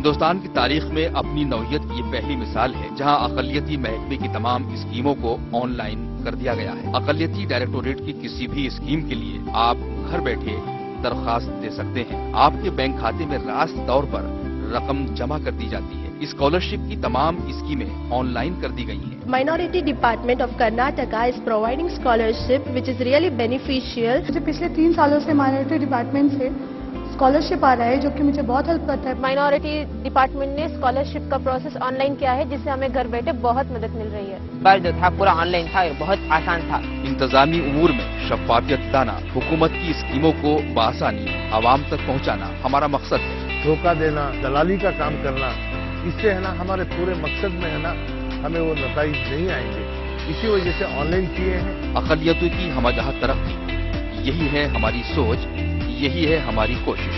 ہندوستان کی تاریخ میں اپنی نوعیت کی یہ پہلی مثال ہے جہاں اقلیتی محکمے کی تمام اسکیموں کو آن لائن کر دیا گیا ہے۔ اقلیتی ڈائریکٹوریٹ کی کسی بھی اسکیم کے لیے آپ گھر بیٹھے درخواست دے سکتے ہیں۔ آپ کے بینک کھاتے میں راست طور پر رقم جمع کر دی جاتی ہے۔ اسکالرشپ کی تمام اسکیمیں آن لائن کر دی گئی ہیں۔ Minority Department of Karnataka is providing scholarship which is really beneficial. مجھے پچھلے 3 سالوں سے مائنورٹی ڈپارٹمنٹ سے اسکالرشپ آ رہا ہے جو کہ مجھے بہت ہیلپ کرتا ہے۔ مائنورٹی ڈپارٹمنٹ نے اسکالرشپ کا پروسیس آن لائن کیا ہے جس سے ہمیں گھر بیٹھے بہت مدد مل رہی ہے۔ پر جو تھا پورا آن لائن تھا، بہت آسان تھا۔ انتظامی امور میں شفافیت لانا، حکومت کی اسکیموں کو بآسانی عوام تک پہنچانا ہمارا مقصد ہے۔ دھوکہ دینا، دلالی کا کام کرنا، اس سے ہے نا ہمارے پورے مقصد میں ہے نا ہمیں وہ نتائج نہیں آئیں گے، اسی وجہ سے آن لائن کیے ہیں۔ اقلیتوں کی ہمہ جہت ترقی، یہی ہے ہماری سوچ، یہی ہے ہماری کوشش۔